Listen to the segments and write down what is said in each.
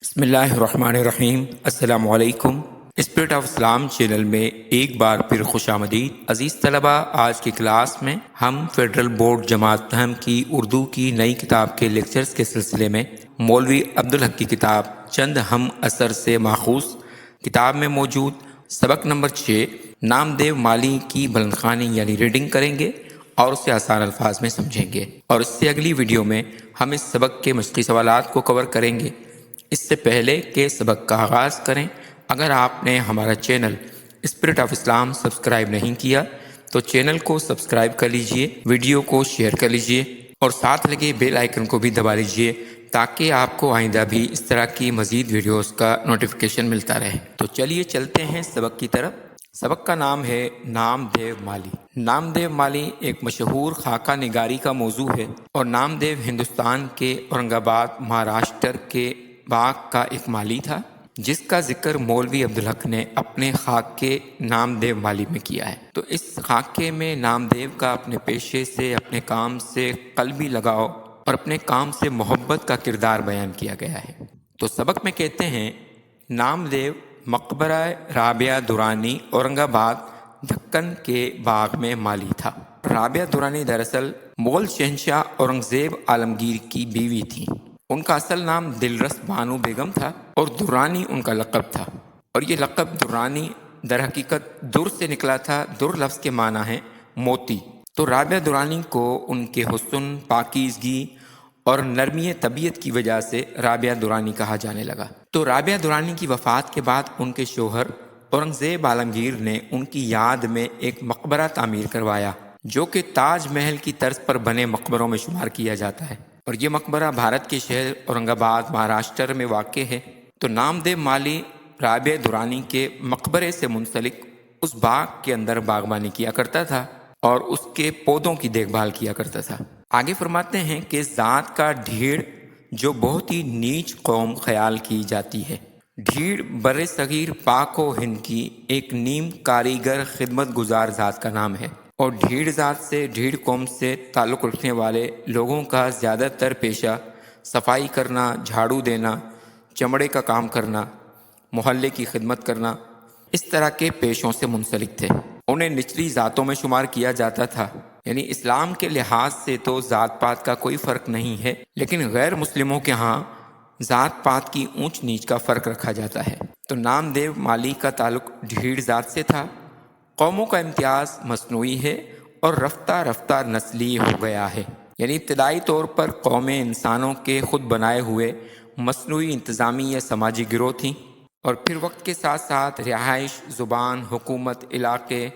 بسم اللہ الرحمن الرحیم۔ السلام علیکم۔ اسپرٹ آف اسلام چینل میں ایک بار پھر خوش آمدید۔ عزیز طلبہ، آج کی کلاس میں ہم فیڈرل بورڈ جماعت تہم کی اردو کی نئی کتاب کے لیکچرز کے سلسلے میں مولوی عبدالحق کی کتاب چند ہم اثر سے ماخوذ کتاب میں موجود سبق نمبر 6 نامدیو مالی کی بلند خوانی یعنی ریڈنگ کریں گے اور اسے آسان الفاظ میں سمجھیں گے، اور اس سے اگلی ویڈیو میں ہم اس سبق کے مشقی سوالات کو کور کریں گے۔ اس سے پہلے کہ سبق کا آغاز کریں، اگر آپ نے ہمارا channel spirit of Islam subscribe نہیں کیا تو چینل کو سبسکرائب کر لیجئے، ویڈیو کو شیئر کر لیجئے اور ساتھ لگے بیل آئیکن کو بھی دبا لیجئے تاکہ آپ کو آئندہ بھی اس طرح کی مزید ویڈیوز کا نوٹیفیکیشن ملتا رہے۔ تو چلیے چلتے ہیں سبق کی طرف۔ سبق کا نام ہے نامدیو مالی۔ نامدیو مالی ایک مشہور خاکہ نگاری کا موضوع ہے، اور نامدیو ہندوستان کے اورنگ آباد مہاراشٹر کے باغ کا ایک مالی تھا، جس کا ذکر مولوی عبدالحق نے اپنے خاکے نامدیو مالی میں کیا ہے۔ تو اس خاکے میں نامدیو کا اپنے پیشے سے، اپنے کام سے قلبی لگاؤ اور اپنے کام سے محبت کا کردار بیان کیا گیا ہے۔ تو سبق میں کہتے ہیں، نامدیو مقبرہ رابعہ درانی اورنگ آباد دکن کے باغ میں مالی تھا۔ رابعہ درانی دراصل مغل شہنشاہ اورنگزیب عالمگیر کی بیوی تھی۔ ان کا اصل نام دلرس بانو بیگم تھا اور درانی ان کا لقب تھا، اور یہ لقب درانی در حقیقت در سے نکلا تھا۔ در لفظ کے معنی ہے موتی۔ تو رابعہ درانی کو ان کے حسن، پاکیزگی اور نرمی طبیعت کی وجہ سے رابعہ درانی کہا جانے لگا۔ تو رابعہ درانی کی وفات کے بعد ان کے شوہر اورنگزیب عالمگیر نے ان کی یاد میں ایک مقبرہ تعمیر کروایا، جو کہ تاج محل کی طرز پر بنے مقبروں میں شمار کیا جاتا ہے، اور یہ مقبرہ بھارت کے شہر اورنگ آباد مہاراشٹر میں واقع ہے۔ تو نامدیو مالی رابعہ درانی کے مقبرے سے منسلک اس باغ کے اندر باغبانی کیا کرتا تھا اور اس کے پودوں کی دیکھ بھال کیا کرتا تھا۔ آگے فرماتے ہیں کہ ذات کا ڈھیڑ جو بہت ہی نیچ قوم خیال کی جاتی ہے۔ ڈھیڑ بر صغیر پاک و ہند کی ایک نیم کاریگر خدمت گزار ذات کا نام ہے، اور ڈھیڑ ذات سے، ڈھیڑ قوم سے تعلق رکھنے والے لوگوں کا زیادہ تر پیشہ صفائی کرنا، جھاڑو دینا، چمڑے کا کام کرنا، محلے کی خدمت کرنا، اس طرح کے پیشوں سے منسلک تھے۔ انہیں نچلی ذاتوں میں شمار کیا جاتا تھا، یعنی اسلام کے لحاظ سے تو ذات پات کا کوئی فرق نہیں ہے، لیکن غیر مسلموں کے ہاں ذات پات کی اونچ نیچ کا فرق رکھا جاتا ہے۔ تو نامدیو مالی کا تعلق ڈھیڑ ذات سے تھا۔ قوموں کا امتیاز مصنوعی ہے اور رفتہ رفتہ نسلی ہو گیا ہے، یعنی ابتدائی طور پر قومیں انسانوں کے خود بنائے ہوئے مصنوعی انتظامی یا سماجی گروہ تھیں، اور پھر وقت کے ساتھ ساتھ رہائش، زبان، حکومت، علاقے،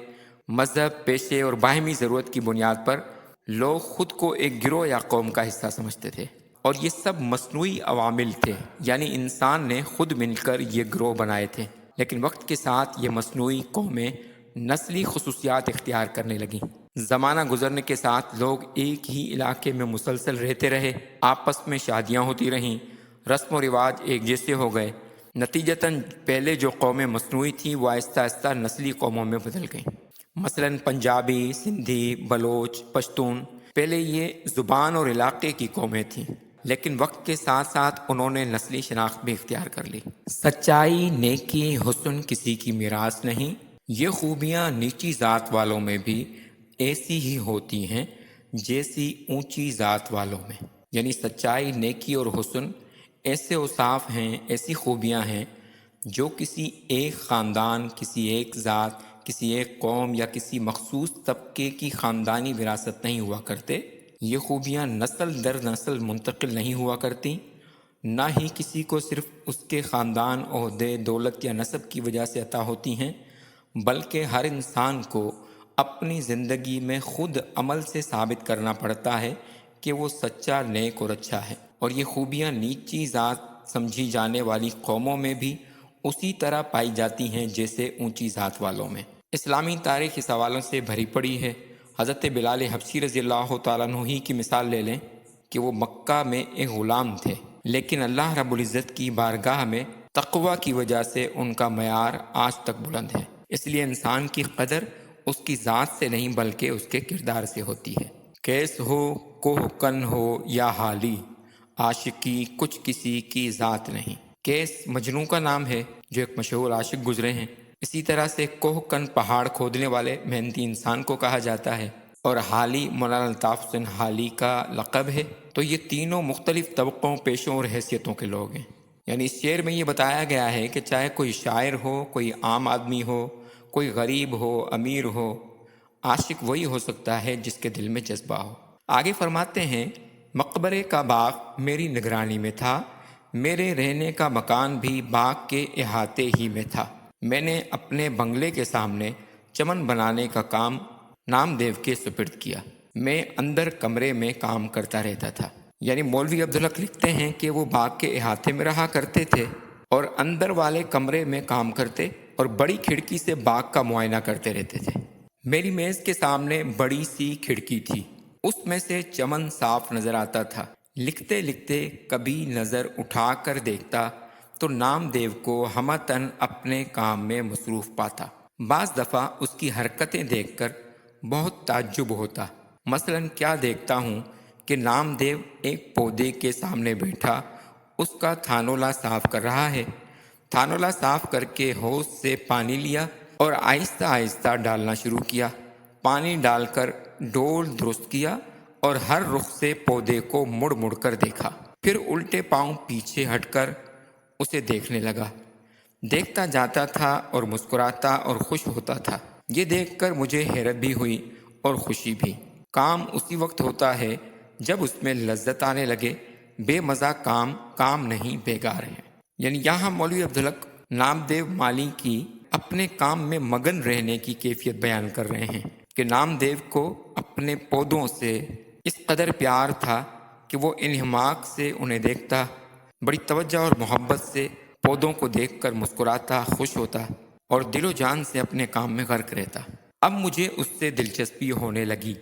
مذہب، پیشے اور باہمی ضرورت کی بنیاد پر لوگ خود کو ایک گروہ یا قوم کا حصہ سمجھتے تھے، اور یہ سب مصنوعی عوامل تھے، یعنی انسان نے خود مل کر یہ گروہ بنائے تھے۔ لیکن وقت کے ساتھ یہ مصنوعی قومیں نسلی خصوصیات اختیار کرنے لگیں۔ زمانہ گزرنے کے ساتھ لوگ ایک ہی علاقے میں مسلسل رہتے رہے، آپس میں شادیاں ہوتی رہیں، رسم و رواج ایک جیسے ہو گئے۔ نتیجتاً پہلے جو قومیں مصنوعی تھیں وہ آہستہ آہستہ نسلی قوموں میں بدل گئیں۔ مثلاً پنجابی، سندھی، بلوچ، پشتون پہلے یہ زبان اور علاقے کی قومیں تھیں، لیکن وقت کے ساتھ ساتھ انہوں نے نسلی شناخت بھی اختیار کر لی۔ سچائی، نیکی، حسن کسی کی میراث نہیں، یہ خوبیاں نیچی ذات والوں میں بھی ایسی ہی ہوتی ہیں جیسی اونچی ذات والوں میں، یعنی سچائی، نیکی اور حسن ایسے اوصاف ہیں، ایسی خوبیاں ہیں جو کسی ایک خاندان، کسی ایک ذات، کسی ایک قوم یا کسی مخصوص طبقے کی خاندانی وراثت نہیں ہوا کرتے۔ یہ خوبیاں نسل در نسل منتقل نہیں ہوا کرتی، نہ ہی کسی کو صرف اس کے خاندان، عہدے، دولت یا نسب کی وجہ سے عطا ہوتی ہیں، بلکہ ہر انسان کو اپنی زندگی میں خود عمل سے ثابت کرنا پڑتا ہے کہ وہ سچا، نیک اور اچھا ہے۔ اور یہ خوبیاں نیچی ذات سمجھی جانے والی قوموں میں بھی اسی طرح پائی جاتی ہیں جیسے اونچی ذات والوں میں۔ اسلامی تاریخ اس حوالوں سے بھری پڑی ہے۔ حضرت بلال حبشی رضی اللہ تعالیٰ عنہ ہی کی مثال لے لیں کہ وہ مکہ میں ایک غلام تھے، لیکن اللہ رب العزت کی بارگاہ میں تقوی کی وجہ سے ان کا معیار آج تک بلند ہے۔ اس لیے انسان کی قدر اس کی ذات سے نہیں بلکہ اس کے کردار سے ہوتی ہے۔ کیس ہو، کوہ کن ہو یا حالی، عاشقی کچھ کسی کی ذات نہیں۔ کیس مجنوں کا نام ہے جو ایک مشہور عاشق گزرے ہیں۔ اسی طرح سے کوہ کن پہاڑ کھودنے والے محنتی انسان کو کہا جاتا ہے، اور حالی مولانا الطاف حسین حالی کا لقب ہے۔ تو یہ تینوں مختلف طبقوں، پیشوں اور حیثیتوں کے لوگ ہیں۔ یعنی اس شعر میں یہ بتایا گیا ہے کہ چاہے کوئی شاعر ہو، کوئی عام آدمی ہو، کوئی غریب ہو، امیر ہو، عاشق وہی ہو سکتا ہے جس کے دل میں جذبہ ہو۔ آگے فرماتے ہیں، مقبرے کا باغ میری نگرانی میں تھا، میرے رہنے کا مکان بھی باغ کے احاطے ہی میں تھا۔ میں نے اپنے بنگلے کے سامنے چمن بنانے کا کام نامدیو کے سپرد کیا۔ میں اندر کمرے میں کام کرتا رہتا تھا۔ یعنی مولوی عبدالحق لکھتے ہیں کہ وہ باغ کے احاطے میں رہا کرتے تھے اور اندر والے کمرے میں کام کرتے اور بڑی کھڑکی سے باغ کا معائنہ کرتے رہتے تھے۔ میری میز کے سامنے بڑی سی کھڑکی تھی، اس میں سے چمن صاف نظر آتا تھا۔ لکھتے لکھتے کبھی نظر اٹھا کر دیکھتا تو نامدیو کو ہمتن اپنے کام میں مصروف پاتا۔ بعض دفعہ اس کی حرکتیں دیکھ کر بہت تعجب ہوتا۔ مثلاً کیا دیکھتا ہوں کہ نامدیو ایک پودے کے سامنے بیٹھا اس کا تھانولا صاف کر رہا ہے۔ تھانولا صاف کر کے ہوش سے پانی لیا اور آہستہ آہستہ ڈالنا شروع کیا۔ پانی ڈال کر ڈول درست کیا اور ہر رخ سے پودے کو مڑ مڑ کر دیکھا۔ پھر الٹے پاؤں پیچھے ہٹ کر اسے دیکھنے لگا۔ دیکھتا جاتا تھا اور مسکراتا اور خوش ہوتا تھا۔ یہ دیکھ کر مجھے حیرت بھی ہوئی اور خوشی بھی۔ کام اسی وقت ہوتا ہے جب اس میں لذت آنے لگے، بے مزہ کام کام نہیں بیگار ہے۔ یعنی یہاں مولوی عبدالحق نامدیو مالی کی اپنے کام میں مگن رہنے کی کیفیت بیان کر رہے ہیں کہ نامدیو کو اپنے پودوں سے اس قدر پیار تھا کہ وہ انہماک سے انہیں دیکھتا، بڑی توجہ اور محبت سے پودوں کو دیکھ کر مسکراتا، خوش ہوتا اور دل و جان سے اپنے کام میں غرق رہتا۔ اب مجھے اس سے دلچسپی ہونے لگی،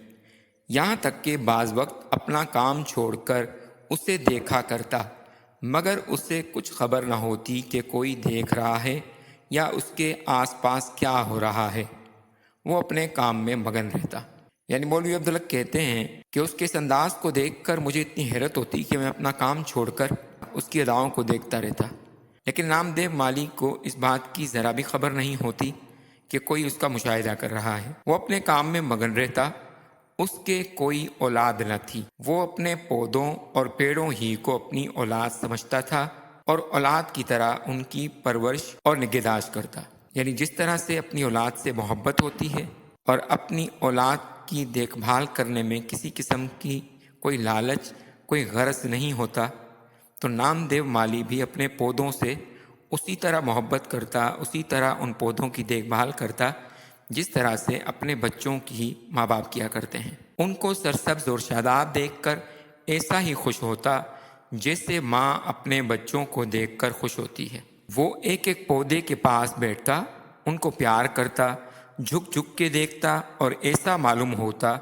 یہاں تک کہ بعض وقت اپنا کام چھوڑ کر اسے دیکھا کرتا، مگر اسے کچھ خبر نہ ہوتی کہ کوئی دیکھ رہا ہے یا اس کے آس پاس کیا ہو رہا ہے۔ وہ اپنے کام میں مگن رہتا۔ یعنی مولوی عبدالحق کہتے ہیں کہ اس کے اس انداز کو دیکھ کر مجھے اتنی حیرت ہوتی کہ میں اپنا کام چھوڑ کر اس کی اداؤں کو دیکھتا رہتا۔ لیکن نامدیو مالی کو اس بات کی ذرا بھی خبر نہیں ہوتی کہ کوئی اس کا مشاہدہ کر رہا ہے۔ وہ اپنے کام میں مگن رہتا۔ اس کے کوئی اولاد نہ تھی، وہ اپنے پودوں اور پیڑوں ہی کو اپنی اولاد سمجھتا تھا اور اولاد کی طرح ان کی پرورش اور نگہداشت کرتا۔ یعنی جس طرح سے اپنی اولاد سے محبت ہوتی ہے اور اپنی اولاد کی دیکھ بھال کرنے میں کسی قسم کی کوئی لالچ، کوئی غرض نہیں ہوتا، تو نامدیو مالی بھی اپنے پودوں سے اسی طرح محبت کرتا، اسی طرح ان پودوں کی دیکھ بھال کرتا جس طرح سے اپنے بچوں کی ماں باپ کیا کرتے ہیں۔ ان کو سرسبز اور شاداب دیکھ کر ایسا ہی خوش ہوتا جیسے ماں اپنے بچوں کو دیکھ کر خوش ہوتی ہے۔ وہ ایک ایک پودے کے پاس بیٹھتا، ان کو پیار کرتا، جھک جھک کے دیکھتا اور ایسا معلوم ہوتا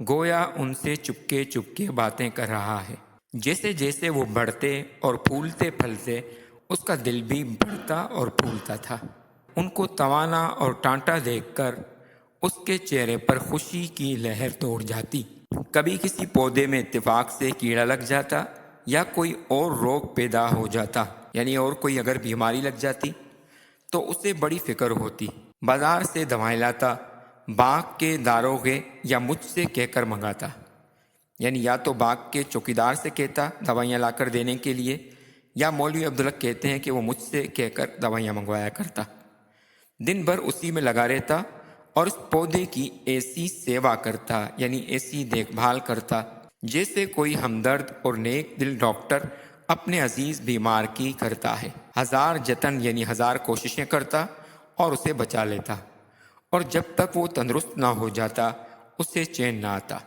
گویا ان سے چپکے چپکے باتیں کر رہا ہے۔ جیسے جیسے وہ بڑھتے اور پھولتے پھلتے اس کا دل بھی بڑھتا اور پھولتا تھا۔ ان کو توانا اور ٹانٹا دیکھ کر اس کے چہرے پر خوشی کی لہر دوڑ جاتی۔ کبھی کسی پودے میں اتفاق سے کیڑا لگ جاتا یا کوئی اور روگ پیدا ہو جاتا، یعنی اور کوئی اگر بیماری لگ جاتی تو اسے بڑی فکر ہوتی۔ بازار سے دوائیں لاتا، باغ کے داروغے یا مجھ سے کہہ کر منگاتا۔ یعنی یا تو باغ کے چوکیدار سے کہتا دوائیاں لا کر دینے کے لیے، یا مولوی عبدالحق کہتے ہیں کہ وہ مجھ سے کہہ کر دوائیاں منگوایا کرتا۔ دن بھر اسی میں لگا رہتا اور اس پودے کی ایسی سیوا کرتا، یعنی ایسی دیکھ بھال کرتا جیسے کوئی ہمدرد اور نیک دل ڈاکٹر اپنے عزیز بیمار کی کرتا ہے۔ ہزار جتن یعنی ہزار کوششیں کرتا اور اسے بچا لیتا، اور جب تک وہ تندرست نہ ہو جاتا اسے چین نہ آتا۔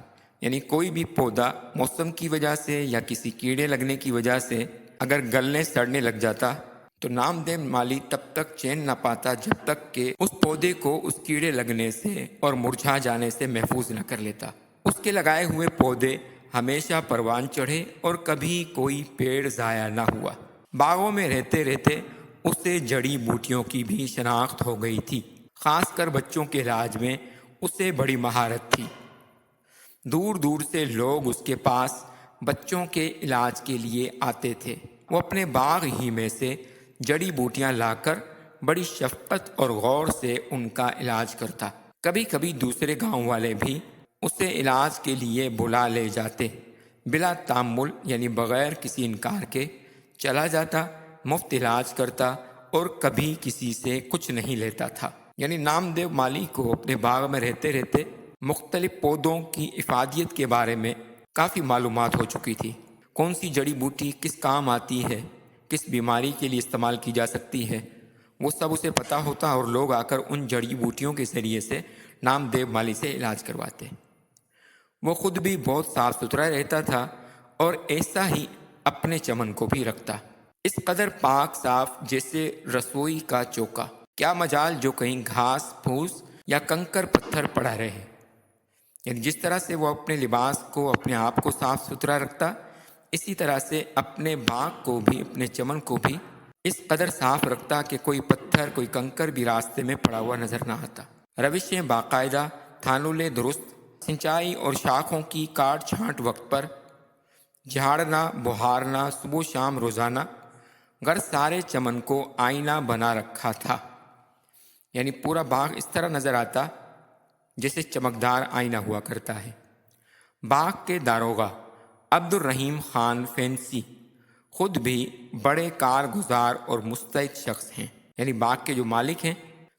یعنی کوئی بھی پودا موسم کی وجہ سے یا کسی کیڑے لگنے کی وجہ سے اگر گلنے سڑنے لگ جاتا تو نامدیو مالی تب تک چین نہ پاتا جب تک کہ اس پودے کو اس کیڑے لگنے سے اور مرجھا جانے سے محفوظ نہ کر لیتا۔ اس کے لگائے ہوئے پودے ہمیشہ پروان چڑھے اور کبھی کوئی پیڑ ضائع نہ ہوا۔ باغوں میں رہتے رہتے اسے جڑی بوٹیوں کی بھی شناخت ہو گئی تھی، خاص کر بچوں کے علاج میں اسے بڑی مہارت تھی۔ دور دور سے لوگ اس کے پاس بچوں کے علاج کے لیے آتے تھے۔ وہ اپنے باغ ہی میں سے جڑی بوٹیاں لا کر بڑی شفقت اور غور سے ان کا علاج کرتا۔ کبھی کبھی دوسرے گاؤں والے بھی اسے علاج کے لیے بلا لے جاتے۔ بلا تامل یعنی بغیر کسی انکار کے چلا جاتا، مفت علاج کرتا اور کبھی کسی سے کچھ نہیں لیتا تھا۔ یعنی نامدیو مالی کو اپنے باغ میں رہتے رہتے مختلف پودوں کی افادیت کے بارے میں کافی معلومات ہو چکی تھی۔ کون سی جڑی بوٹی کس کام آتی ہے، کس بیماری کے لیے استعمال کی جا سکتی ہے، وہ سب اسے پتہ ہوتا اور لوگ آ کر ان جڑی بوٹیوں کے ذریعے سے نامدیو مالی سے علاج کرواتے۔ وہ خود بھی بہت صاف ستھرا رہتا تھا اور ایسا ہی اپنے چمن کو بھی رکھتا، اس قدر پاک صاف جیسے رسوئی کا چوکا۔ کیا مجال جو کہیں گھاس پھوس یا کنکر پتھر پڑا رہے۔ یعنی جس طرح سے وہ اپنے لباس کو، اپنے آپ کو صاف ستھرا رکھتا، اسی طرح سے اپنے باغ کو بھی، اپنے چمن کو بھی اس قدر صاف رکھتا کہ کوئی پتھر، کوئی کنکر بھی راستے میں پڑا ہوا نظر نہ آتا۔ روشیں باقاعدہ، تھانولے درست، سنچائی اور شاخوں کی کاٹ چھانٹ وقت پر، جھاڑنا بہارنا صبح و شام روزانہ، گر سارے چمن کو آئینہ بنا رکھا تھا۔ یعنی پورا باغ اس طرح نظر آتا جیسے چمکدار آئینہ ہوا کرتا ہے۔ باغ کے داروغہ عبد الرحیم خان فینسی خود بھی بڑے کارگزار اور مستعد شخص ہیں۔ یعنی باغ کے جو مالک ہیں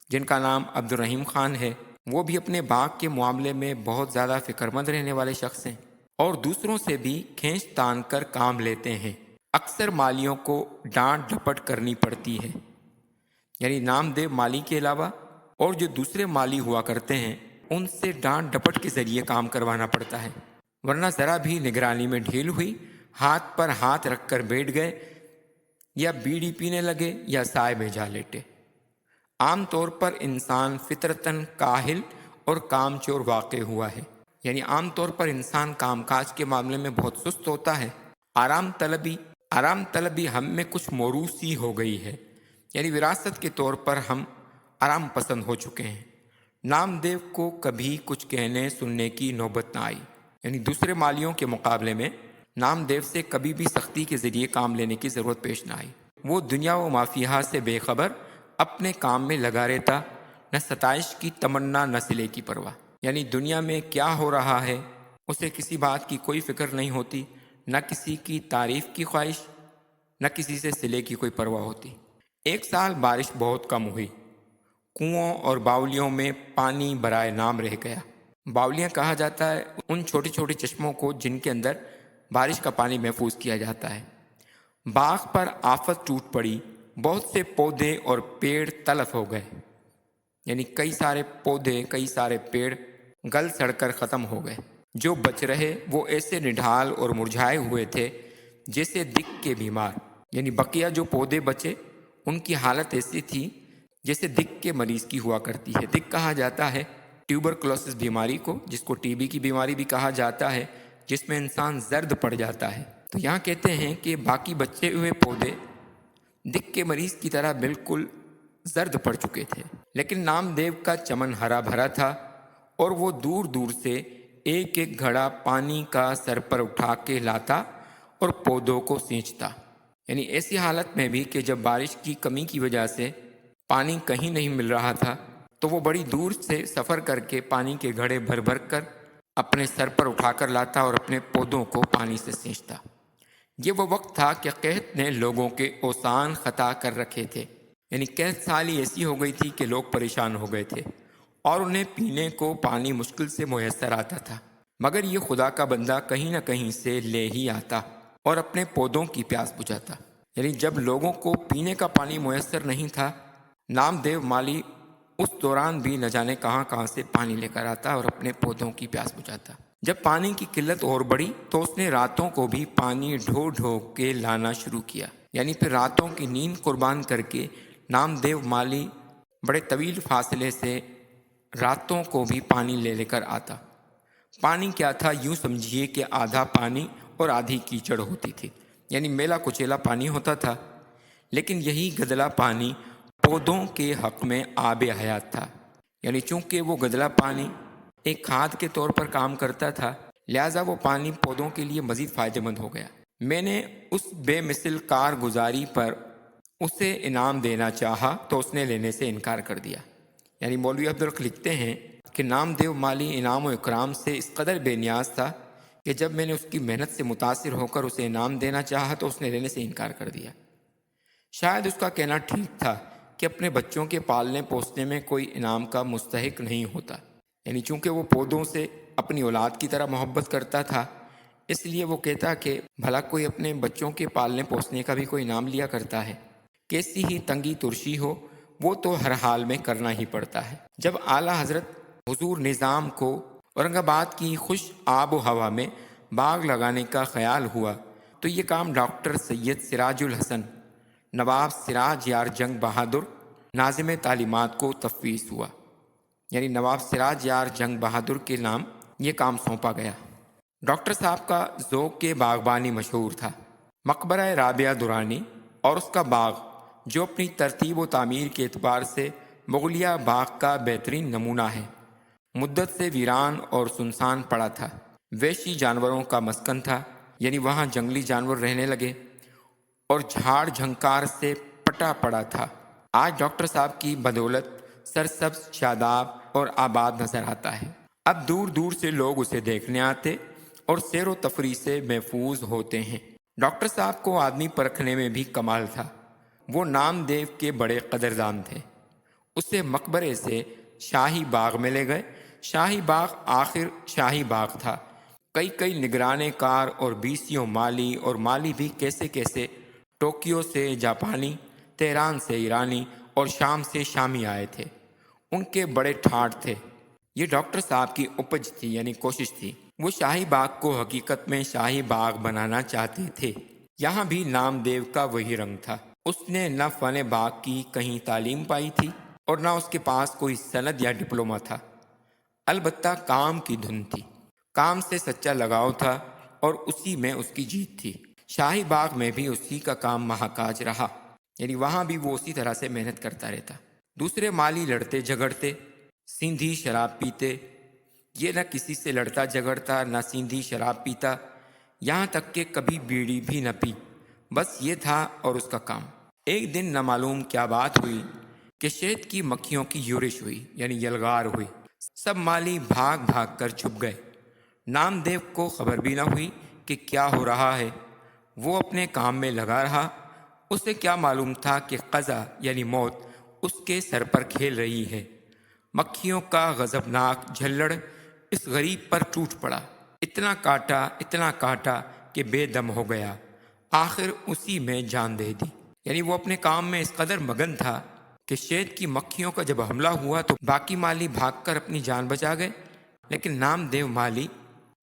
جن کا نام عبد الرحیم خان ہے، وہ بھی اپنے باغ کے معاملے میں بہت زیادہ فکر مند رہنے والے شخص ہیں اور دوسروں سے بھی کھینچ تان کر کام لیتے ہیں۔ اکثر مالیوں کو ڈانٹ ڈپٹ کرنی پڑتی ہے۔ یعنی نامدیو مالی کے علاوہ اور جو دوسرے مالی ہوا کرتے ہیں ان سے ڈانٹ ڈپٹ کے ذریعے کام کروانا پڑتا ہے، ورنہ ذرا بھی نگرانی میں ڈھیل ہوئی، ہاتھ پر ہاتھ رکھ کر بیٹھ گئے یا بیڑی پینے لگے یا سائے میں جا لیٹے۔ عام طور پر انسان فطرتاً کاہل اور کام چور واقع ہوا ہے۔ یعنی عام طور پر انسان کام کاج کے معاملے میں بہت سست ہوتا ہے۔ آرام طلبی ہم میں کچھ موروثی ہو گئی ہے، یعنی وراثت کے طور پر ہم آرام پسند ہو چکے ہیں۔ نامدیو کو کبھی کچھ کہنے سننے کی نوبت نہ آئی۔ یعنی دوسرے مالیوں کے مقابلے میں نامدیو سے کبھی بھی سختی کے ذریعے کام لینے کی ضرورت پیش نہ آئی۔ وہ دنیا و مافیہا سے بے خبر اپنے کام میں لگا رہتا، نہ ستائش کی تمنا نہ صلے کی پرواہ۔ یعنی دنیا میں کیا ہو رہا ہے اسے کسی بات کی کوئی فکر نہیں ہوتی، نہ کسی کی تعریف کی خواہش، نہ کسی سے صلے کی کوئی پرواہ ہوتی۔ ایک سال بارش بہت کم ہوئی، کنوؤں اور باولیوں میں پانی برائے نام رہ گیا۔ باولیاں کہا جاتا ہے ان چھوٹے چھوٹے چشموں کو جن کے اندر بارش کا پانی محفوظ کیا جاتا ہے۔ باغ پر آفت ٹوٹ پڑی، بہت سے پودے اور پیڑ تلف ہو گئے۔ یعنی کئی سارے پودے، کئی سارے پیڑ گل سڑ کر ختم ہو گئے۔ جو بچ رہے وہ ایسے نڈھال اور مرجھائے ہوئے تھے جیسے دق کے بیمار۔ یعنی بقیہ جو پودے بچے ان کی حالت ایسی تھی جیسے دق کے مریض کی ہوا کرتی ہے۔ دق کہا جاتا ہے ٹیوبرکلوسس بیماری کو، جس کو ٹی بی کی بیماری بھی کہا جاتا ہے، جس میں انسان زرد پڑ جاتا ہے۔ تو یہاں کہتے ہیں کہ باقی بچے ہوئے پودے دق کے مریض کی طرح بالکل زرد پڑ چکے تھے، لیکن نامدیو کا چمن ہرا بھرا تھا اور وہ دور دور سے ایک ایک گھڑا پانی کا سر پر اٹھا کے لاتا اور پودوں کو سینچتا۔ یعنی ایسی حالت میں بھی کہ جب بارش کی کمی کی وجہ سے پانی کہیں نہیں مل رہا تھا تو وہ بڑی دور سے سفر کر کے پانی کے گھڑے بھر بھر کر اپنے سر پر اٹھا کر لاتا اور اپنے پودوں کو پانی سے سینچتا۔ یہ وہ وقت تھا کہ قحط نے لوگوں کے اوسان خطا کر رکھے تھے۔ یعنی قحط سالی ایسی ہو گئی تھی کہ لوگ پریشان ہو گئے تھے اور انہیں پینے کو پانی مشکل سے میسر آتا تھا، مگر یہ خدا کا بندہ کہیں نہ کہیں سے لے ہی آتا اور اپنے پودوں کی پیاس بجھاتا۔ یعنی جب لوگوں کو پینے کا پانی میسر نہیں تھا، نامدیو مالی اس دوران بھی نہ جانے کہاں کہاں سے پانی لے کر آتا اور اپنے پودوں کی پیاس بجھاتا۔ جب پانی کی قلت اور بڑھی تو اس نے راتوں کو بھی پانی ڈھو ڈھو کے لانا شروع کیا۔ یعنی پھر راتوں کی نیند قربان کر کے نامدیو مالی بڑے طویل فاصلے سے راتوں کو بھی پانی لے کر آتا۔ پانی کیا تھا، یوں سمجھیے کہ آدھا پانی اور آدھی کیچڑ ہوتی تھی۔ یعنی میلا کچیلا پانی ہوتا تھا، لیکن یہی گدلا پانی پودوں کے حق میں آب حیات تھا۔ یعنی چونکہ وہ گدلا پانی ایک کھاد کے طور پر کام کرتا تھا، لہٰذا وہ پانی پودوں کے لیے مزید فائدہ مند ہو گیا۔ میں نے اس بے مثل کارگزاری پر اسے انعام دینا چاہا تو اس نے لینے سے انکار کر دیا۔ یعنی مولوی عبدالحق لکھتے ہیں کہ نامدیو مالی انعام و اکرام سے اس قدر بے نیاز تھا کہ جب میں نے اس کی محنت سے متاثر ہو کر اسے انعام دینا چاہا تو اس نے لینے سے انکار کر دیا۔ شاید اس کا کہنا ٹھیک تھا کہ اپنے بچوں کے پالنے پوسنے میں کوئی انعام کا مستحق نہیں ہوتا، یعنی چونکہ وہ پودوں سے اپنی اولاد کی طرح محبت کرتا تھا، اس لیے وہ کہتا کہ بھلا کوئی اپنے بچوں کے پالنے پوسنے کا بھی کوئی انعام لیا کرتا ہے، کیسی ہی تنگی ترشی ہو وہ تو ہر حال میں کرنا ہی پڑتا ہے۔ جب اعلیٰ حضرت حضور نظام کو اورنگ آباد کی خوش آب و ہوا میں باغ لگانے کا خیال ہوا تو یہ کام ڈاکٹر سید سراج الحسن نواب سراج یار جنگ بہادر ناظم تعلیمات کو تفویض ہوا، یعنی نواب سراج یار جنگ بہادر کے نام یہ کام سونپا گیا۔ ڈاکٹر صاحب کا ذوق کے باغبانی مشہور تھا۔ مقبرہ رابعہ درانی اور اس کا باغ جو اپنی ترتیب و تعمیر کے اعتبار سے مغلیہ باغ کا بہترین نمونہ ہے، مدت سے ویران اور سنسان پڑا تھا۔ وحشی جانوروں کا مسکن تھا، یعنی وہاں جنگلی جانور رہنے لگے اور جھاڑ جھنکار سے پٹا پڑا تھا۔ آج ڈاکٹر صاحب کی بدولت سرسبز، شاداب اور آباد نظر آتا ہے۔ اب دور دور سے لوگ اسے دیکھنے آتے اور سیر و تفریح سے محفوظ ہوتے ہیں۔ ڈاکٹر صاحب کو آدمی پرکھنے میں بھی کمال تھا۔ وہ نامدیو کے بڑے قدردان تھے۔ اسے مقبرے سے شاہی باغ میں لے گئے۔ شاہی باغ آخر شاہی باغ تھا۔ کئی نگرانے کار اور بیسیوں مالی اور مالی بھی کیسے کیسے ٹوکیو سے جاپانی، تہران سے ایرانی اور شام سے شامی آئے تھے۔ ان کے بڑے ٹھاٹ تھے۔ یہ ڈاکٹر صاحب کی اپج تھی، یعنی کوشش تھی۔ وہ شاہی باغ کو حقیقت میں شاہی باغ بنانا چاہتے تھے۔ یہاں بھی نامدیو کا وہی رنگ تھا۔ اس نے نہ فن باغ کی کہیں تعلیم پائی تھی اور نہ اس کے پاس کوئی سند یا ڈپلومہ تھا، البتہ کام کی دھن تھی۔ کام سے سچا لگاؤ تھا اور اسی میں اس کی جیت تھی۔ شاہی باغ میں بھی اسی کا کام مہاکاج رہا، یعنی وہاں بھی وہ اسی طرح سے محنت کرتا رہتا۔ دوسرے مالی لڑتے جھگڑتے، سیندھی شراب پیتے، یہ نہ کسی سے لڑتا جھگڑتا نہ سیندھی شراب پیتا، یہاں تک کہ کبھی بیڑی بھی نہ پی، بس یہ تھا اور اس کا کام۔ ایک دن نہ معلوم کیا بات ہوئی کہ شہد کی مکھیوں کی یورش ہوئی، یعنی یلغار ہوئی۔ سب مالی بھاگ بھاگ کر چھپ گئے۔ نامدیو کو خبر بھی نہ ہوئی کہ کیا ہو رہا ہے۔ وہ اپنے کام میں لگا رہا۔ اسے کیا معلوم تھا کہ قضا یعنی موت اس کے سر پر کھیل رہی ہے۔ مکھیوں کا غضبناک جھلڑ اس غریب پر ٹوٹ پڑا۔ اتنا کاٹا کہ بے دم ہو گیا۔ آخر اسی میں جان دے دی۔ یعنی وہ اپنے کام میں اس قدر مگن تھا کہ شہد کی مکھیوں کا جب حملہ ہوا تو باقی مالی بھاگ کر اپنی جان بچا گئے، لیکن نامدیو مالی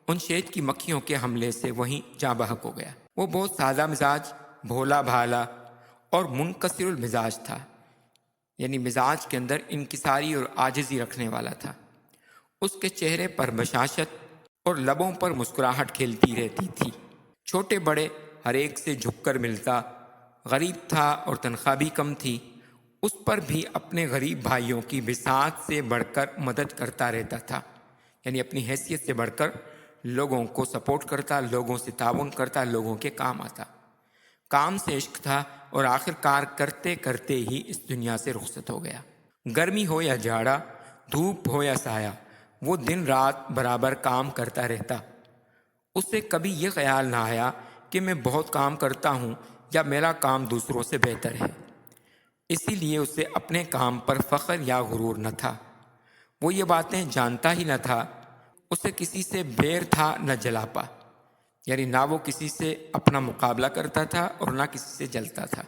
ان شہد کی مکھیوں کے حملے سے وہیں جاں بحق ہو گیا۔ وہ بہت سادہ مزاج، بھولا بھالا اور منکسر المزاج تھا، یعنی مزاج کے اندر انکساری اور عاجزی رکھنے والا تھا۔ اس کے چہرے پر بشاشت اور لبوں پر مسکراہٹ کھیلتی رہتی تھی۔ چھوٹے بڑے ہر ایک سے جھک کر ملتا، غریب تھا اور تنخواہ بھی کم تھی، اس پر بھی اپنے غریب بھائیوں کی بساط سے بڑھ کر مدد کرتا رہتا تھا، یعنی اپنی حیثیت سے بڑھ کر لوگوں کو سپورٹ کرتا، لوگوں سے تعاون کرتا، لوگوں کے کام آتا۔ کام سے عشق تھا اور آخر کار کرتے کرتے ہی اس دنیا سے رخصت ہو گیا۔ گرمی ہو یا جاڑا، دھوپ ہو یا سایہ، وہ دن رات برابر کام کرتا رہتا۔ اسے کبھی یہ خیال نہ آیا کہ میں بہت کام کرتا ہوں یا میرا کام دوسروں سے بہتر ہے۔ اسی لیے اسے اپنے کام پر فخر یا غرور نہ تھا۔ وہ یہ باتیں جانتا ہی نہ تھا۔ اسے کسی سے بیر تھا نہ جلاپا، یعنی نہ وہ کسی سے اپنا مقابلہ کرتا تھا اور نہ کسی سے جلتا تھا۔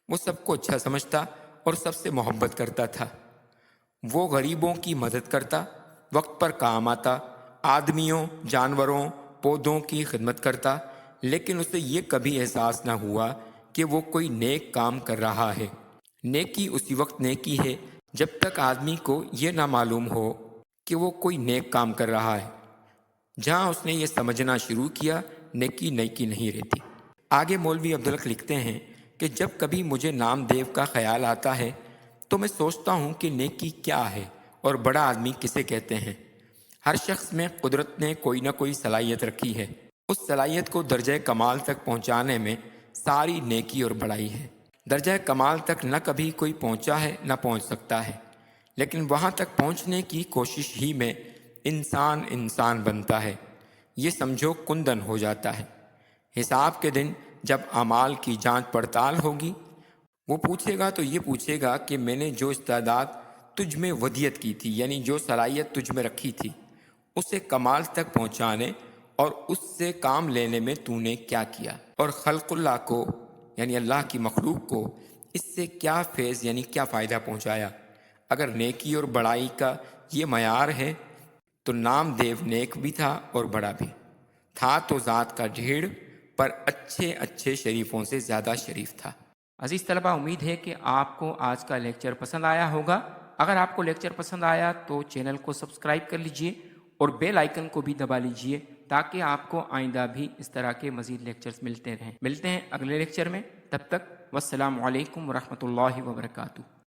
وہ سب کو اچھا سمجھتا اور سب سے محبت کرتا تھا۔ وہ غریبوں کی مدد کرتا، وقت پر کام آتا، آدمیوں، جانوروں، پودوں کی خدمت کرتا، لیکن اسے یہ کبھی احساس نہ ہوا کہ وہ کوئی نیک کام کر رہا ہے۔ نیکی اسی وقت نیکی ہے جب تک آدمی کو یہ نہ معلوم ہو کہ وہ کوئی نیک کام کر رہا ہے۔ جہاں اس نے یہ سمجھنا شروع کیا، نیکی نیکی نہیں رہتی۔ آگے مولوی عبدالحق لکھتے ہیں کہ جب کبھی مجھے نامدیو کا خیال آتا ہے تو میں سوچتا ہوں کہ نیکی کیا ہے اور بڑا آدمی کسے کہتے ہیں۔ ہر شخص میں قدرت نے کوئی نہ کوئی صلاحیت رکھی ہے۔ اس صلاحیت کو درجہ کمال تک پہنچانے میں ساری نیکی اور بڑائی ہے۔ درجہ کمال تک نہ کبھی کوئی پہنچا ہے نہ پہنچ سکتا ہے، لیکن وہاں تک پہنچنے کی کوشش ہی میں انسان بنتا ہے، یہ سمجھو کندن ہو جاتا ہے۔ حساب کے دن جب اعمال کی جانچ پڑتال ہوگی، وہ پوچھے گا تو یہ پوچھے گا کہ میں نے جو استعداد تجھ میں ودیت کی تھی، یعنی جو صلاحیت تجھ میں رکھی تھی، اسے کمال تک پہنچانے اور اس سے کام لینے میں تو نے کیا کیا، اور خلق اللہ کو یعنی اللہ کی مخلوق کو اس سے کیا فیض یعنی کیا فائدہ پہنچایا۔ اگر نیکی اور بڑائی کا یہ معیار ہے تو نام دیو نیک بھی تھا اور بڑا بھی تھا، تو ذات کا ڈھیڑ پر اچھے شریفوں سے زیادہ شریف تھا۔ عزیز طلبہ، امید ہے کہ آپ کو آج کا لیکچر پسند آیا ہوگا۔ اگر آپ کو لیکچر پسند آیا تو چینل کو سبسکرائب کر لیجئے اور بیل آئیکن کو بھی دبا لیجئے تاکہ آپ کو آئندہ بھی اس طرح کے مزید لیکچرز ملتے رہیں۔ ملتے ہیں اگلے لیکچر میں، تب تک والسلام علیکم ورحمۃ اللہ وبرکاتہ۔